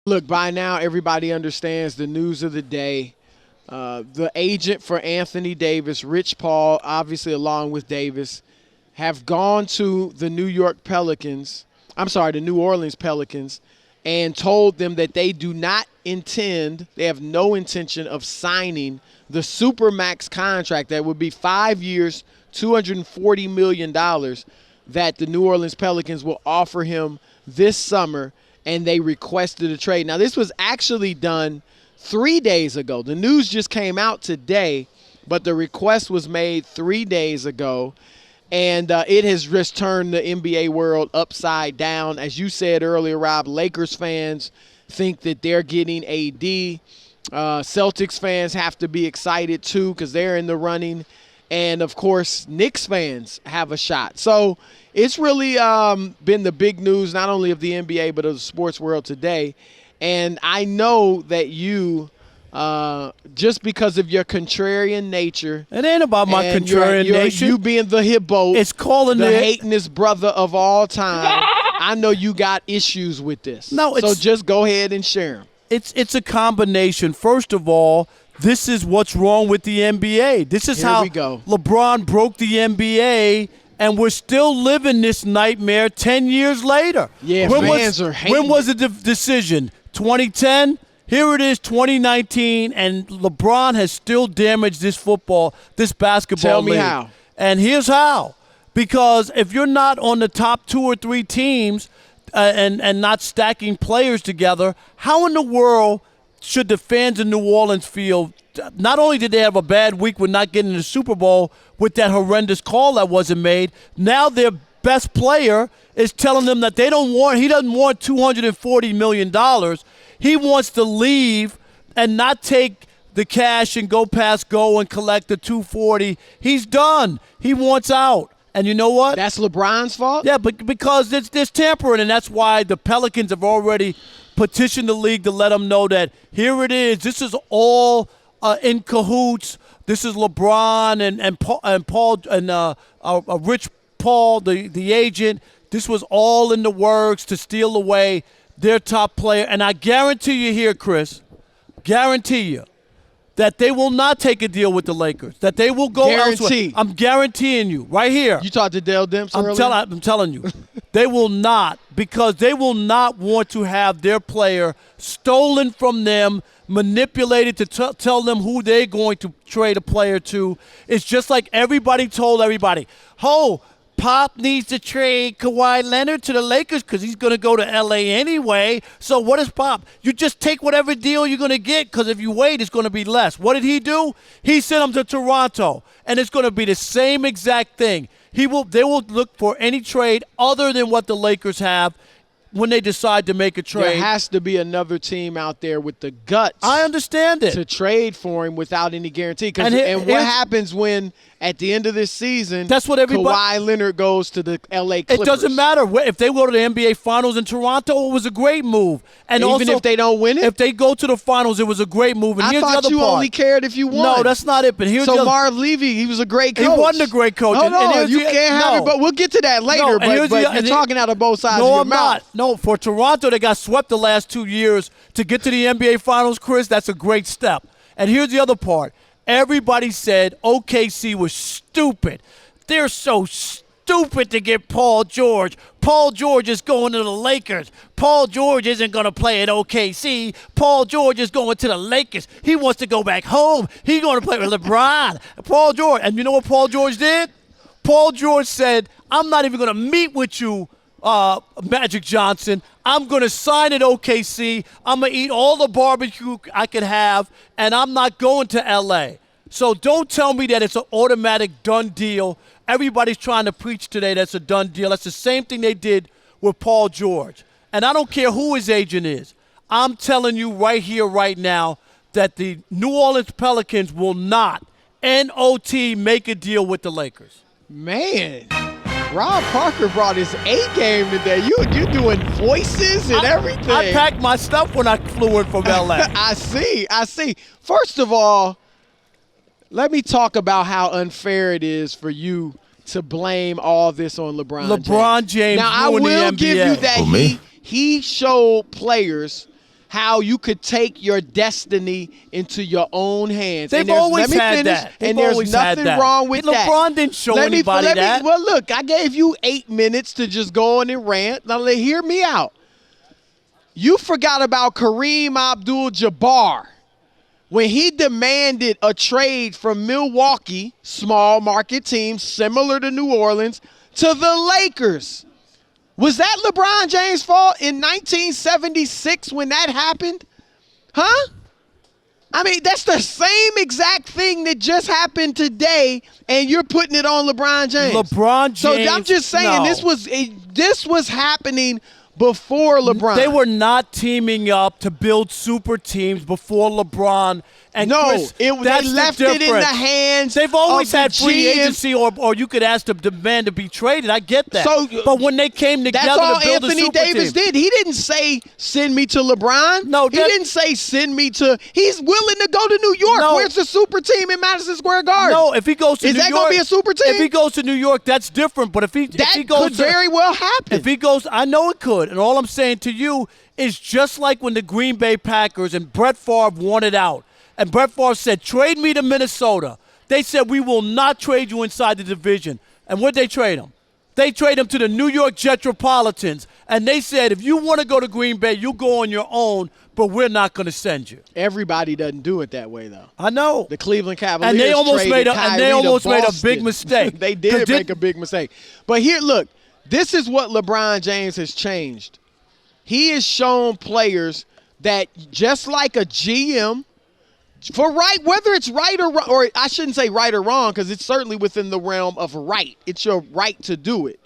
Look, by now everybody understands the news of the day. The agent for Anthony Davis, Rich Paul, obviously along with Davis, have gone to the the New Orleans Pelicans, and told them that they do not they have no intention of signing the Supermax contract that would be 5 years, $240 million that the New Orleans Pelicans will offer him this summer, and they requested a trade. Now, this was actually done 3 days ago. The news just came out today, but the request was made 3 days ago, and it has just turned the NBA world upside down. As you said earlier, Rob, Lakers fans think that they're getting AD. Celtics fans have to be excited too because they're in the running. And, of course, Knicks fans have a shot. So it's really been the big news not only of the NBA but of the sports world today. And I know that you, just because of your contrarian nature. It ain't about my contrarian nature. You being the hippo. It's calling the hatingest brother of all time. I know you got issues with this. No, so just go ahead and share them. It's a combination. First of all, this is what's wrong with the NBA. This is how LeBron broke the NBA, and we're still living this nightmare 10 years later. Yeah, fans are hating. When was the decision? 2010? Here it is, 2019, and LeBron has still damaged this basketball league. Tell me how. And here's how. Because if you're not on the top 2 or 3 teams and not stacking players together, how in the world should the fans in New Orleans feel? Not only did they have a bad week with not getting the Super Bowl with that horrendous call that wasn't made, now their best player is telling them that he doesn't want $240 million. He wants to leave and not take the cash and go past go and collect the $240. He's done. He wants out. And you know what? That's LeBron's fault? Yeah, but because there's tampering, and that's why the Pelicans have already petitioned the league to let them know that here it is. This is all in cahoots. This is LeBron and Paul and Rich Paul, the agent. This was all in the works to steal away their top player. And I guarantee you here, Chris, guarantee you, that they will not take a deal with the Lakers, that they will go elsewhere. I'm guaranteeing you right here. You talked to Dale Demps earlier? I'm telling you. They will not, because they will not want to have their player stolen from them, manipulated to tell them who they're going to trade a player to. It's just like everybody told everybody, Pop needs to trade Kawhi Leonard to the Lakers because he's going to go to L.A. anyway. So what is Pop? You just take whatever deal you're going to get because if you wait, it's going to be less. What did he do? He sent him to Toronto, and it's going to be the same exact thing. They will look for any trade other than what the Lakers have when they decide to make a trade. There has to be another team out there with the guts. I understand it. To trade for him without any guarantee. And what happens when, at the end of this season, that's what Kawhi Leonard goes to the L.A. Clippers? It doesn't matter. If they go to the NBA Finals in Toronto, it was a great move. And even also, if they don't win it? If they go to the Finals, it was a great move. And I thought you only cared if you won. No, that's not it. But so Marv Levy, he was a great coach. He wasn't a great coach. No, you can't have it. But we'll get to that later. But you're talking out of both sides of your mouth. No, I'm not. No, for Toronto, they got swept the last 2 years. To get to the NBA Finals, Chris, that's a great step. And here's the other part. Everybody said OKC was stupid. They're so stupid to get Paul George. Paul George is going to the Lakers. Paul George isn't going to play at OKC. Paul George is going to the Lakers. He wants to go back home. He's going to play with LeBron. Paul George. And you know what Paul George did? Paul George said, I'm not even going to meet with you, Magic Johnson. I'm going to sign at OKC. I'm going to eat all the barbecue I could have, and I'm not going to L.A. So don't tell me that it's an automatic done deal. Everybody's trying to preach today that's a done deal. That's the same thing they did with Paul George. And I don't care who his agent is. I'm telling you right here, right now, that the New Orleans Pelicans will not, N-O-T, make a deal with the Lakers. Man. Rob Parker brought his A game today. You doing voices and everything. I packed my stuff when I flew in from L.A. I see. First of all, let me talk about how unfair it is for you to blame all this on LeBron James. Now, I will give you that he showed players how you could take your destiny into your own hands. They've always had that. And there's nothing wrong with that. LeBron didn't show anybody that. Well, look, I gave you 8 minutes to just go on and rant. Now, hear me out. You forgot about Kareem Abdul-Jabbar when he demanded a trade from Milwaukee, small market team similar to New Orleans, to the Lakers. Was that LeBron James' fault in 1976 when that happened? Huh? I mean, that's the same exact thing that just happened today, and you're putting it on LeBron James. LeBron James. So I'm just saying this was happening before LeBron. They were not teaming up to build super teams before LeBron. And no, Chris, they left it in the hands. They've always had free GM. agency, or you could ask the demand to be traded. I get that. So, but when they came together that's all to build Anthony a super Davis team, did. He didn't say send me to LeBron. No, he didn't say send me to. He's willing to go to New York. No. Where's the super team in Madison Square Garden? No, if he goes to Is New that York, going to be a super team? If he goes to New York, that's different. But if he goes could very well happen. If he goes, I know it could. And all I'm saying to you is just like when the Green Bay Packers and Brett Favre wanted out. And Brett Favre said, trade me to Minnesota. They said, we will not trade you inside the division. And what'd they trade him? They trade him to the New York Jetropolitans. And they said, if you want to go to Green Bay, you go on your own, but we're not going to send you. Everybody doesn't do it that way, though. I know. The Cleveland Cavaliers and they almost made a Boston. big mistake. They did make a big mistake. But here, look, this is what LeBron James has changed. He has shown players that just like a GM, whether it's right or I shouldn't say right or wrong, because it's certainly within the realm of right. It's your right to do it.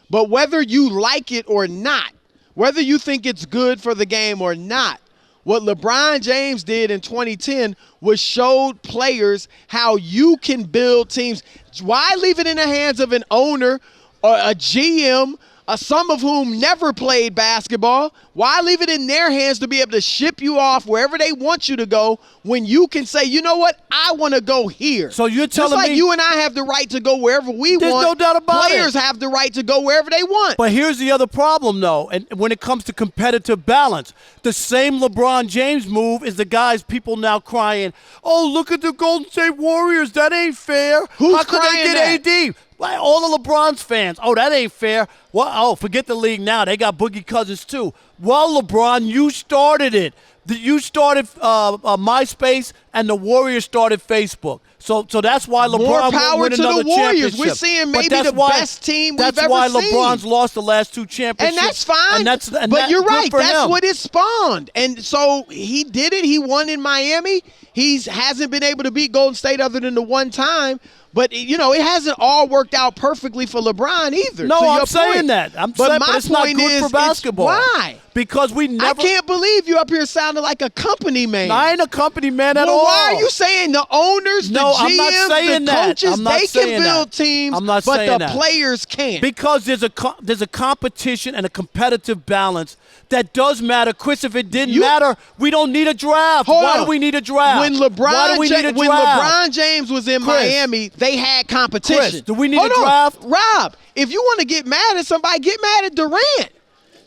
But whether you like it or not, whether you think it's good for the game or not, what LeBron James did in 2010 was showed players how you can build teams. Why leave it in the hands of an owner or a GM, some of whom never played basketball? Why leave it in their hands to be able to ship you off wherever they want you to go when you can say, you know what, I want to go here? So you're telling me. Just like me you and I have the right to go wherever we want. There's no doubt about it. Players have the right to go wherever they want. But here's the other problem, though, and when it comes to competitive balance, the same LeBron James move is the guys people now crying, oh, look at the Golden State Warriors. That ain't fair. Who's How could they crying get AD? Like all the LeBron's fans. Oh, that ain't fair. Well, oh, forget the league now. They got Boogie Cousins, too. Well, LeBron, you started it. You started MySpace, and the Warriors started Facebook. So that's why LeBron More won't power win to another the Warriors. championship. We're seeing But maybe that's the why- best team we've ever That's why seen. LeBron's lost the last 2 championships. And that's fine. But you're right. That's what it spawned. And so he did it. He won in Miami. He hasn't been able to beat Golden State other than the one time. But, you know, it hasn't all worked out perfectly for LeBron either. No, I'm saying that. But it's not good for basketball. Why? Because we never. I can't believe you up here sounding like a company man. I ain't a company man at all. Why are you saying the owners, the GMs, I'm not saying the coaches, they can build teams, I'm not but saying the players can't? Because there's a competition and a competitive balance that does matter. Chris, if it didn't matter, we don't need a draft. Why do we need a draft? When LeBron James was in Miami, they had competition. Chris, do we need a draft? Rob, if you want to get mad at somebody, get mad at Durant.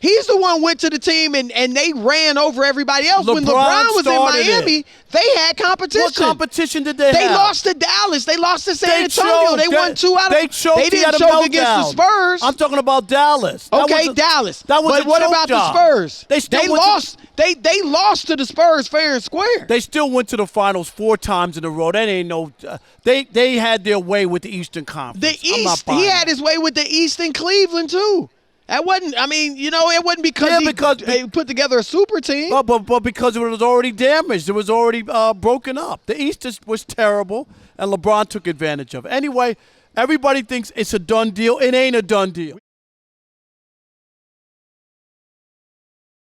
He's the one who went to the team and they ran over everybody else. When LeBron was in Miami, they had competition. What competition did they have? They lost to Dallas. They lost to San Antonio. They won 2 out of. They didn't choke against the Spurs. I'm talking about Dallas. Dallas. That was but what about the Spurs? They lost. They lost to the Spurs fair and square. They still went to the finals 4 times in a row. That ain't no. They had their way with the Eastern Conference. The East. He had his way with the East in Cleveland too. That wasn't. I mean, you know, it wasn't because he put together a super team. But because it was already damaged, it was already broken up. The East was terrible, and LeBron took advantage of it. Anyway, everybody thinks it's a done deal. It ain't a done deal.